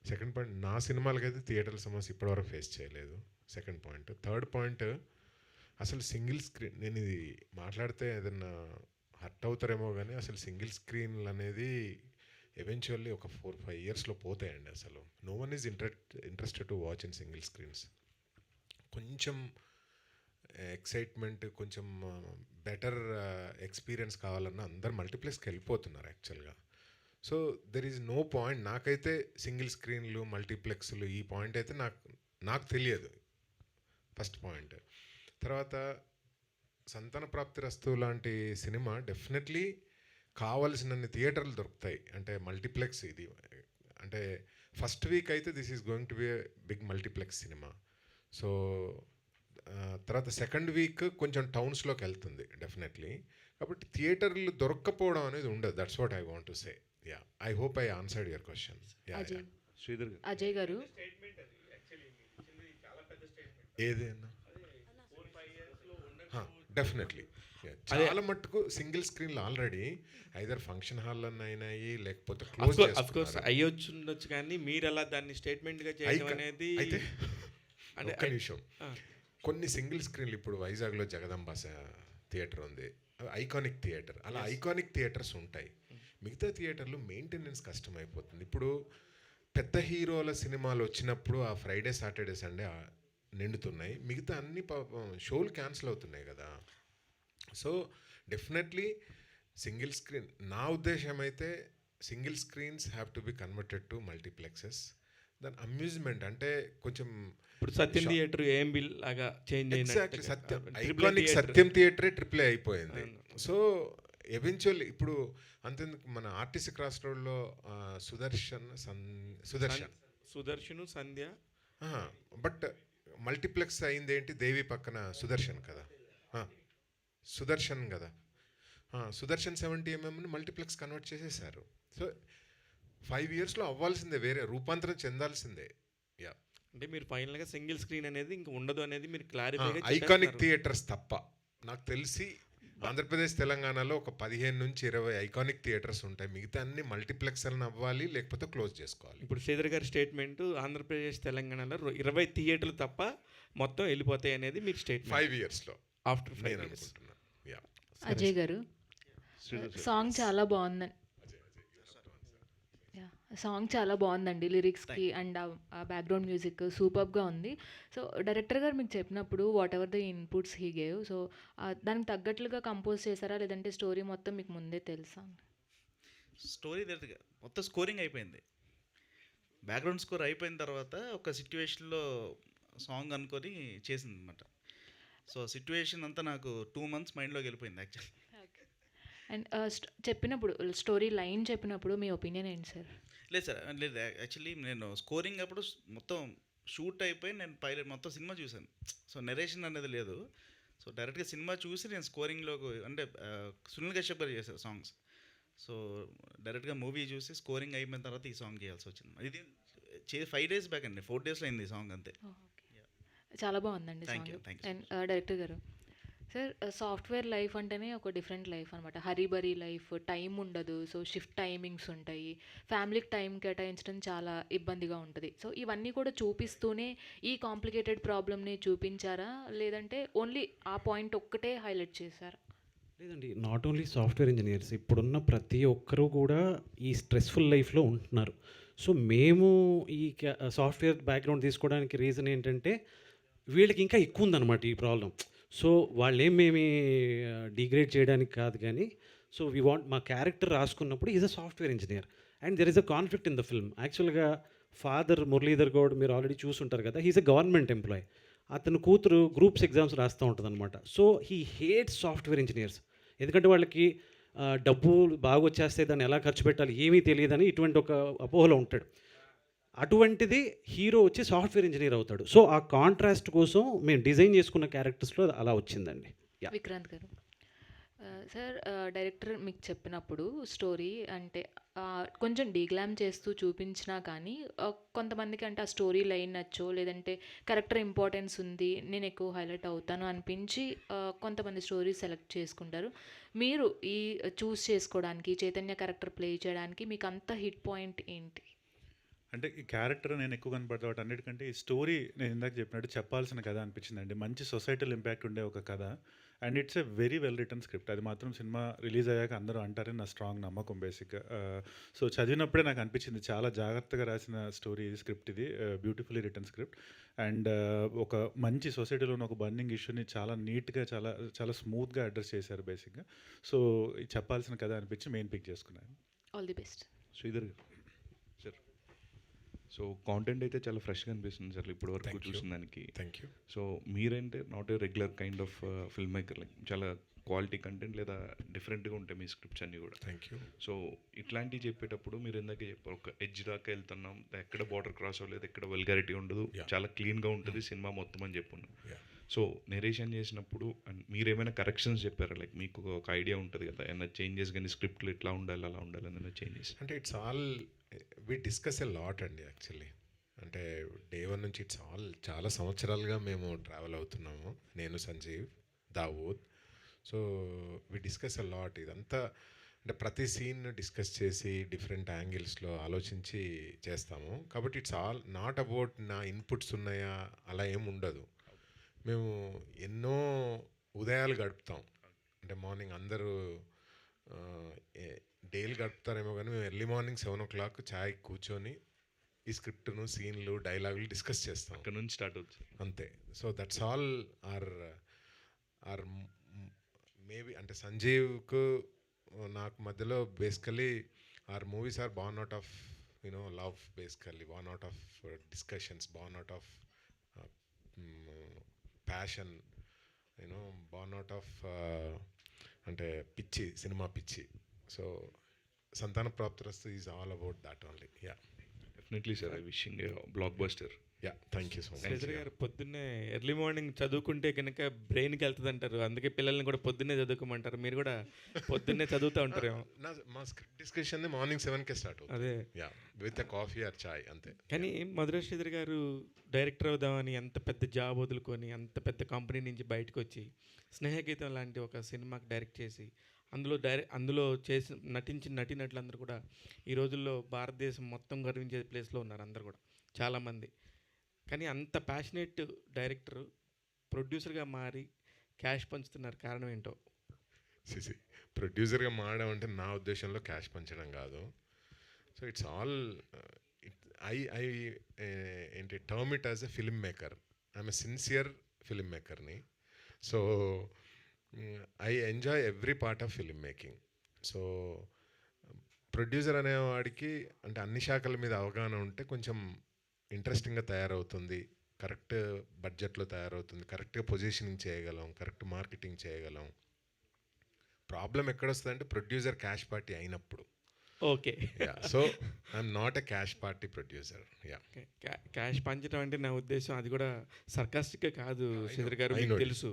సెకండ్ పాయింట్, నా సినిమాలకైతే థియేటర్ల సమస్య ఇప్పటివరకు ఫేస్ చేయలేదు. Second point. థర్డ్ పాయింట్, అసలు సింగిల్ స్క్రీన్, నేను ఇది మాట్లాడితే ఏదన్నా హర్ట్ అవుతారేమో కానీ అసలు సింగిల్ స్క్రీన్లు అనేది ఎవెన్చువల్లీ ఒక 4-5 ఇయర్స్లో పోతాయండి. అసలు no one is interested to watch in single screens. కొంచెం ఎక్సైట్మెంట్, కొంచెం బెటర్ ఎక్స్పీరియన్స్ కావాలన్నా అందరు మల్టీప్లెక్స్కి వెళ్ళిపోతున్నారు actually. So there is no point. నాకైతే సింగిల్ స్క్రీన్లు, మల్టీప్లెక్స్లు ఈ పాయింట్ అయితే నాకు తెలియదు, ఫస్ట్ పాయింట్. తర్వాత సంతాన ప్రాప్తి రస్తువు లాంటి సినిమా డెఫినెట్లీ కావలసినన్ని థియేటర్లు దొరుకుతాయి. అంటే మల్టీప్లెక్స్ ఇది అంటే ఫస్ట్ వీక్ అయితే this is going to be big multiplex సినిమా. సో తర్వాత సెకండ్ వీక్ కొంచెం టౌన్స్లోకి వెళ్తుంది డెఫినెట్లీ. కాబట్టి థియేటర్లు దొరక్కపోవడం అనేది ఉండదు. That's what I want to say. Ya, I hope I answered your question. Sridhar garu Ajay గారు ఏది అన్నా డెఫినెట్లీ చాలా మట్టుకు సింగిల్ స్క్రీన్లు ఆల్రెడీ ఐదర్ ఫంక్షన్ హాల్ అన్న అయినాయి, లేకపోతే క్లోజ్ అఫ్కోర్స్ అయ్యొచ్చు ఉండొచ్చు, కానీ మీరు అలా దాన్ని స్టేట్మెంట్గా చేయడం అనేది అయితే అంటే ఒక్క నిమిషం. కొన్ని సింగిల్ స్క్రీన్లు ఇప్పుడు వైజాగ్లో జగదంబ థియేటర్ ఉంది, ఐకానిక్ థియేటర్. అలా ఐకానిక్ థియేటర్స్ ఉంటాయి. మిగతా థియేటర్లు మెయింటెనెన్స్ కష్టమైపోతుంది. ఇప్పుడు పెద్ద హీరోల సినిమాలు వచ్చినప్పుడు ఆ ఫ్రైడే, సాటర్డే, సండే నిండుతున్నాయి. మిగతా అన్ని షోలు క్యాన్సిల్ అవుతున్నాయి కదా. సో డెఫినెట్లీ సింగిల్ స్క్రీన్, నా ఉద్దేశం అయితే single screens have to be converted to multiplexes. దాని అమ్యూజ్మెంట్ అంటే కొంచెం ఇప్పుడు సత్యం థియేటర్ ఏఎంబి లాగా చేంజ్ ఎగ్జాక్ట్లీ ఐకానిక్ సత్యం థియేటరే ట్రిపుల్ అయిపోయింది. సో ఎవెన్చువల్లీ ఇప్పుడు అంతెందుకు మన ఆర్టీసీ క్రాస్ రోడ్లో సుదర్శను సంధ్య, బట్ మల్టీప్లెక్స్ అయింది ఏంటి, దేవి పక్కన సుదర్శన్ కదా, సుదర్శన్ కదా, సుదర్శన్ 70mm మల్టీప్లెక్స్ కన్వర్ట్ చేసేసారు. సో 5 yearsలో అవ్వాల్సిందే, వేరే రూపాంతరం చెందాల్సిందే. యా, అంటే మీరు ఫైనల్గా సింగిల్ స్క్రీన్ అనేది ఇంకా ఉండదు అనేది మీరు క్లారిఫైగా ఐకానిక్ థియేటర్స్ తప్ప నాకు తెలిసి ఆంధ్రప్రదేశ్, తెలంగాణలో ఒక 15 నుంచి 20 ఐకానిక్ థియేటర్స్ ఉంటాయి. మిగతా అన్ని మల్టీప్లెక్స్ అని అవ్వాలి, లేకపోతే క్లోజ్ చేసుకోవాలి. ఇప్పుడు శ్రీధర్ గారి స్టేట్మెంట్ ఆంధ్రప్రదేశ్, తెలంగాణలో 20 థియేటర్లు తప్ప మొత్తం వెళ్ళిపోతాయి అనేది మీరు స్టేట్మెంట్ 5 yearsలో ఆఫ్టర్ 5 years. అనుకుంటున్నాను. యా, అజయ్ గారు సాంగ్ చాలా బాగుందండి. సాంగ్ చాలా బాగుందండి, లిరిక్స్కి అండ్ ఆ బ్యాక్గ్రౌండ్ మ్యూజిక్ సూపర్గా ఉంది. సో డైరెక్టర్ గారు మీకు చెప్పినప్పుడు what ever the inputs he gave, so దానికి తగ్గట్లుగా కంపోజ్ చేశారా, లేదంటే స్టోరీ మొత్తం మీకు ముందే తెలుసా? స్టోరీ తెలుసుగా, మొత్తం స్కోరింగ్ అయిపోయింది. బ్యాక్గ్రౌండ్ స్కోర్ అయిపోయిన తర్వాత ఒక సిట్యువేషన్లో సాంగ్ అనుకొని చేసింది అనమాట. సో సిట్యువేషన్ అంతా నాకు 2 months మైండ్లోకి వెళ్ళిపోయింది యాక్చువల్లీ. అండ్ చెప్పినప్పుడు స్టోరీ లైన్ చెప్పినప్పుడు మీ ఒపీనియన్ ఏంటి సార్? లేదు సార్, లేదు యాక్చువల్లీ నేను స్కోరింగ్ అప్పుడు మొత్తం షూట్ అయిపోయి నేను పైలట్ మొత్తం సినిమా చూశాను. సో నెరేషన్ అనేది లేదు. సో డైరెక్ట్గా సినిమా చూసి నేను స్కోరింగ్లోకి అంటే సునీల్ కశ్యప్ గారు చేశారు సాంగ్స్. సో డైరెక్ట్గా మూవీ చూసి స్కోరింగ్ అయిపోయిన తర్వాత ఈ సాంగ్ చేయాల్సి వచ్చింది. ఇది 5 days బ్యాక్ అండి, 4 daysలో అయింది ఈ సాంగ్ అంతే. చాలా బాగుందండి thank you. Song. And director గారు సార్, సాఫ్ట్వేర్ లైఫ్ అంటేనే ఒక డిఫరెంట్ లైఫ్ అనమాట. హరీబరీ లైఫ్, టైం ఉండదు. సో షిఫ్ట్ టైమింగ్స్ ఉంటాయి, ఫ్యామిలీకి టైం కేటాయించడం చాలా ఇబ్బందిగా ఉంటుంది. సో ఇవన్నీ కూడా చూపిస్తూనే ఈ కాంప్లికేటెడ్ ప్రాబ్లమ్ని చూపించారా, లేదంటే ఓన్లీ ఆ పాయింట్ ఒక్కటే హైలైట్ చేశారా? లేదండి, నాట్ ఓన్లీ సాఫ్ట్వేర్ ఇంజనీర్స్, ఇప్పుడున్న ప్రతి ఒక్కరూ కూడా ఈ స్ట్రెస్ఫుల్ లైఫ్లో ఉంటున్నారు. సో మేము ఈ సాఫ్ట్వేర్ బ్యాక్గ్రౌండ్ తీసుకోవడానికి రీజన్ ఏంటంటే వీళ్ళకి ఇంకా ఎక్కువ ఉందన్నమాట ఈ ప్రాబ్లం. సో వాళ్ళేమేమి డిగ్రేడ్ చేయడానికి కాదు, కానీ సో వీ వాంట్, మా క్యారెక్టర్ రాసుకున్నప్పుడు is a software engineer and there is a conflict in the film. యాక్చువల్గా ఫాదర్ మురళీధర్ గౌడ్ మీరు ఆల్రెడీ చూసుంటారు కదా, హీస్ అ గవర్నమెంట్ ఎంప్లాయ్. అతను కూతురు గ్రూప్స్ ఎగ్జామ్స్ రాస్తూ ఉంటుంది అనమాట. So he hates software engineers, ఎందుకంటే వాళ్ళకి డబ్బు బాగా వచ్చేస్తే దాన్ని ఎలా ఖర్చు పెట్టాలి ఏమీ తెలియదని ఇటువంటి ఒక అపోహలో ఉంటాడు. అటువంటిది హీరో వచ్చి సాఫ్ట్వేర్ ఇంజనీర్ అవుతాడు. సో ఆ కాంట్రాస్ట్ కోసం మేము డిజైన్ చేసుకున్న క్యారెక్టర్స్లో అలా వచ్చిందండి. విక్రాంత్ గారు సార్, డైరెక్టర్ మీకు చెప్పినప్పుడు స్టోరీ అంటే కొంచెం డీగ్లామ్ చేస్తూ చూపించినా కానీ కొంతమందికి అంటే ఆ స్టోరీ లైన్ నచ్చో, లేదంటే క్యారెక్టర్ ఇంపార్టెన్స్ ఉంది నేను ఎక్కువ హైలైట్ అవుతాను అనిపించి కొంతమంది స్టోరీ సెలెక్ట్ చేసుకుంటారు. మీరు ఈ చూస్ చేసుకోవడానికి, చైతన్య క్యారెక్టర్ ప్లే చేయడానికి మీకు అంత హిట్ పాయింట్ ఏంటి? అంటే ఈ క్యారెక్టర్ నేను ఎక్కువ కనపడతా వాటి అన్నిటికంటే ఈ స్టోరీ నేను ఇందాక చెప్పినట్టు చెప్పాల్సిన కథ అనిపించిందండి. మంచి సొసైటల్ ఇంపాక్ట్ ఉండే ఒక కథ. And it's a very well return script. అది మాత్రం సినిమా రిలీజ్ అయ్యాక అందరూ అంటారని నా స్ట్రాంగ్ నమ్మకం బేసిక్గా. సో చదివినప్పుడే నాకు అనిపించింది చాలా జాగ్రత్తగా రాసిన స్టోరీ ఇది, స్క్రిప్ట్ ఇది, బ్యూటిఫుల్లీ రిటర్న్ స్క్రిప్ట్. అండ్ ఒక మంచి సొసైటీలో ఉన్న ఒక బర్నింగ్ ఇష్యూని చాలా నీట్గా చాలా చాలా స్మూత్గా అడ్రస్ చేశారు బేసిక్గా. సో ఇది చెప్పాల్సిన కథ అనిపించి మెయిన్ పిక్ చేసుకున్నాను. All the best. Sridhar garu sir, so content అయితే చాలా ఫ్రెష్గా అనిపిస్తుంది సార్ ఇప్పటి వరకు చూసిన దానికి. Thank you. సో మీరంటే not a regular kind of film maker, like చాలా క్వాలిటీ కంటెంట్ లేదా డిఫరెంట్గా ఉంటాయి మీ స్క్రిప్ట్స్ అన్నీ కూడా. Thank you. సో ఇట్లాంటివి చెప్పేటప్పుడు మీరు ఇందాకే చెప్పారు ఒక ఎడ్జ్ దాకా వెళ్తున్నాం, ఎక్కడ బార్డర్ క్రాస్ అవ్వలేదు, ఎక్కడ వల్గారిటీ ఉండదు, చాలా క్లీన్గా ఉంటుంది సినిమా మొత్తం అని చెప్పున్నాం. సో నెరేషన్ చేసినప్పుడు మీరేమైనా కరెక్షన్స్ చెప్పారా? లైక్ మీకు ఒక ఐడియా ఉంటుంది కదా, ఏమైనా చేంజెస్ కానీ స్క్రిప్ట్లో ఇట్లా ఉండాలి అలా ఉండాలి ఏమైనా చేంజెస్? అంటే it's all we discuss a lot అండి యాక్చువల్లీ. అంటే డే వన్ నుంచి ఇట్స్ ఆల్ చాలా సంవత్సరాలుగా మేము ట్రావెల్ అవుతున్నాము, నేను, Sanjeev, Dawood. So we discuss a lot. ఇదంతా అంటే ప్రతి సీన్ డిస్కస్ చేసి డిఫరెంట్ యాంగిల్స్లో ఆలోచించి చేస్తాము. కాబట్టి ఇట్స్ ఆల్ నాట్ అబౌట్ నా ఇన్పుట్స్ ఉన్నాయా అలా ఏమి ఉండదు. మేము ఎన్నో ఉదయాలు గడుపుతాం. అంటే మార్నింగ్ అందరూ డైలీ గడుపుతారేమో కానీ మేము ఎర్లీ మార్నింగ్ 7 o'clock ఛాయ్ కూర్చొని ఈ స్క్రిప్ట్ను, సీన్లు, డైలాగులు డిస్కస్ చేస్తాం. అక్కడ నుంచి స్టార్ట్ అవుతుంది అంతే. So that's all or maybe అంటే సంజీవ్కు నాకు మధ్యలో basically are movies are born out of love, basically born out of discussions, born out of passion, born out of అంటే పిచ్చి, సినిమా పిచ్చి. So Santhana Prapthirasthu is all about that only. Yeah, definitely sir. I wishing blockbuster. Yeah, thank you so much. Sridhar garu, పొద్దున్నే early morning చదువుకుంటే కనుక బ్రెయిన్కి వెళ్తుంది అంటారు, అందుకే పిల్లల్ని కూడా పొద్దున్నే చదువుకోమంటారు. మీరు కూడా పొద్దున్నే చదువుతూ ఉంటారేమో. మా స్క్రిప్ట్ డిస్కషన్ మార్నింగ్ 7కే స్టార్ట్ అవుతుంది. అదే, యా, విత్ కాఫీ ఆర్ చాయ్, అంతే. కానీ మధుర శ్రీధర్ గారు డైరెక్టర్ అవుదామని అంత పెద్ద జాబ్ వదులుకొని అంత పెద్ద కంపెనీ నుంచి బయటకు వచ్చి స్నేహగీతం లాంటి ఒక సినిమాకి డైరెక్ట్ చేసి అందులో చేసి నటించిన నటీనటులందరూ కూడా ఈ రోజుల్లో భారతదేశం మొత్తం గర్వించే ప్లేస్లో ఉన్నారు అందరు కూడా చాలామంది. కానీ అంత ప్యాషనేట్ డైరెక్టర్ ప్రొడ్యూసర్గా మారి క్యాష్ పంచుతున్నారు, కారణం ఏంటో? ప్రొడ్యూసర్గా మారడం అంటే నా ఉద్దేశంలో క్యాష్ పంచడం కాదు. సో ఇట్స్ ఆల్ ఐ ఏంటి term it as a film maker. I'm a sincere film మేకర్ని. So I enjoy every part of film making. So producer అనేవాడికి అంటే అన్ని శాఖల మీద అవగాహన ఉంటే కొంచెం ఇంట్రెస్టింగ్గా తయారవుతుంది, కరెక్ట్ బడ్జెట్లో తయారవుతుంది, కరెక్ట్గా పొజిషనింగ్ చేయగలం, కరెక్ట్ మార్కెటింగ్ చేయగలం. ప్రాబ్లం ఎక్కడొస్తుందంటే ప్రొడ్యూసర్ క్యాష్ పార్టీ అయినప్పుడు. Okay, so I'm not a cash party producer. Yeah, cash పంచడం అంటే నా ఉద్దేశం అది కూడా సర్కాస్టిక్గా కాదు శ్రీధర్ గారు, మీకు తెలుసు.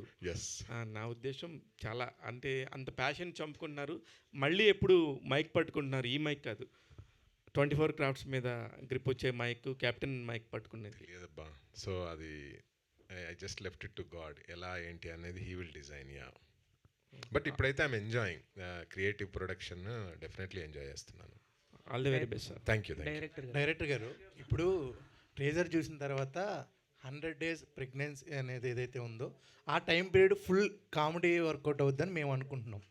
నా ఉద్దేశం చాలా అంటే అంత ప్యాషన్ చంపుకుంటున్నారు, మళ్ళీ ఎప్పుడు మైక్ పట్టుకుంటున్నారు. ఈ మైక్ కాదు, 24 క్రాఫ్ట్స్ మీద గ్రిప్ వచ్చే మైక్, కెప్టెన్ మైక్ పట్టుకునేది లేదబ్బా. సో అది I just left it to God, ఎలా ఏంటి అనేది he will design. Yeah, but ఇప్పుడైతే I'm enjoying creative production, definitely enjoy చేస్తున్నాను. All the very best sir. Thank you. Director garu, ఇప్పుడు ట్రేజర్ చూసిన తర్వాత 100 days ప్రెగ్నెన్సీ అనేది ఏదైతే ఉందో ఆ time period full comedy work out అవుద్దని మేము అనుకుంటున్నాం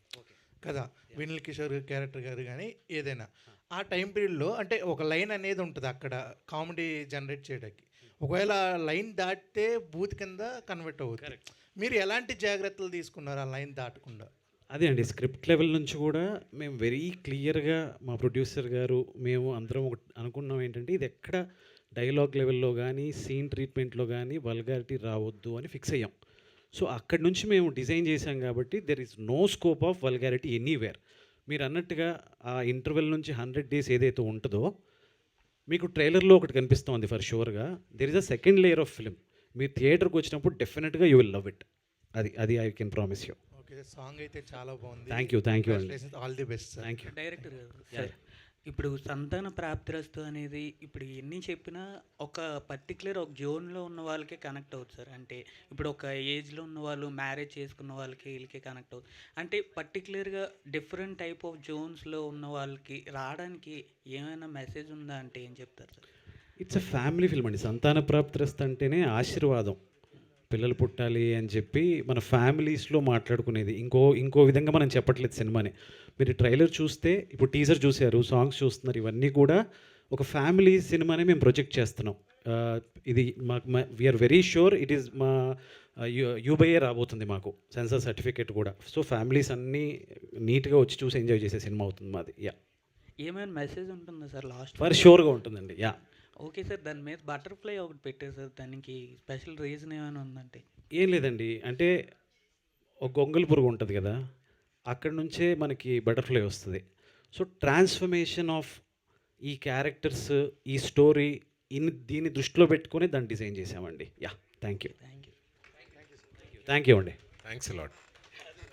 కదా. వినిల్ కిషోర్ క్యారెక్టర్ గారు కానీ ఏదైనా ఆ టైం పీరియడ్లో అంటే ఒక లైన్ అనేది ఉంటుంది అక్కడ కామెడీ జనరేట్ చేయడానికి. ఒకవేళ లైన్ దాటితే బూత్ కింద కన్వర్ట్ అవుతుంది. మీరు ఎలాంటి జాగ్రత్తలు తీసుకున్నారు ఆ లైన్ దాటకుండా? అదే అండి, స్క్రిప్ట్ లెవెల్ నుంచి కూడా మేము వెరీ క్లియర్గా మా ప్రొడ్యూసర్ గారు మేము అందరం ఒకటి అనుకున్నాం ఏంటంటే ఇది ఎక్కడ డైలాగ్ లెవెల్లో కానీ సీన్ ట్రీట్మెంట్లో కానీ వల్గారిటీ రావద్దు అని ఫిక్స్ అయ్యాం. సో అక్కడి నుంచి మేము డిజైన్ చేసాం కాబట్టి there is no scope of vulgarity anywhere. మీరు అన్నట్టుగా ఆ ఇంటర్వెల్ నుంచి 100 days ఏదైతే ఉంటుందో మీకు ట్రైలర్లో ఒకటి కనిపిస్తుంది ఫర్ షూర్గా. There is a second layer of film. మీరు థియేటర్కి వచ్చినప్పుడు డెఫినెట్గా యూ విల్ లవ్ ఇట్. అది I can promise you. Okay, song అయితే చాలా బాగుంది. థ్యాంక్ యూ అండి. All the best. Thank you. Director garu, ఇప్పుడు సంతాన ప్రాప్తిరస్తు అనేది ఇప్పుడు ఎన్ని చెప్పినా ఒక పర్టికులర్ ఒక జోన్లో ఉన్న వాళ్ళకే కనెక్ట్ అవుతుంది సార్. అంటే ఇప్పుడు ఒక ఏజ్లో ఉన్న వాళ్ళు, మ్యారేజ్ చేసుకున్న వాళ్ళకి వీళ్ళకి కనెక్ట్ అవుతుంది. అంటే పర్టికులర్గా డిఫరెంట్ టైప్ ఆఫ్ జోన్స్లో ఉన్న వాళ్ళకి రావడానికి ఏమైనా మెసేజ్ ఉందా అంటే ఏం చెప్తారు sir? It's a family film అండి. సంతాన ప్రాప్తిరస్తు అంటేనే ఆశీర్వాదం. పిల్లలు పుట్టాలి అని చెప్పి మన ఫ్యామిలీస్లో మాట్లాడుకునేది. ఇంకో విధంగా మనం చెప్పట్లేదు సినిమాని. మీరు ట్రైలర్ చూస్తే, ఇప్పుడు టీజర్ చూశారు, సాంగ్స్ చూస్తున్నారు, ఇవన్నీ కూడా ఒక ఫ్యామిలీ సినిమానే మేము ప్రొజెక్ట్ చేస్తున్నాం. ఇది మాకు we're very sure it is మా యూబైఏ రాబోతుంది మాకు సెన్సార్ సర్టిఫికేట్ కూడా. సో ఫ్యామిలీస్ అన్నీ నీట్గా వచ్చి చూసి ఎంజాయ్ చేసే సినిమా అవుతుంది మాది. యా, ఏమైనా మెసేజ్ ఉంటుందా సార్ లాస్ట్? ఫర్ షూర్గా ఉంటుందండి. Yeah, okay sir. దాని మీద బటర్ఫ్లై ఒకటి పెట్టారు సార్, దానికి స్పెషల్ రీజన్ ఏమైనా ఉందంటే? ఏం లేదండి, అంటే ఒక గొంగళి పురుగు ఉంటుంది కదా, అక్కడ నుంచే మనకి బటర్ఫ్లై వస్తుంది. సో ట్రాన్స్ఫర్మేషన్ ఆఫ్ ఈ క్యారెక్టర్స్, ఈ స్టోరీ, దీన్ని దృష్టిలో పెట్టుకొని దాన్ని డిజైన్ చేసామండి. Yeah, thank you. Thank you అండి. Thanks allot.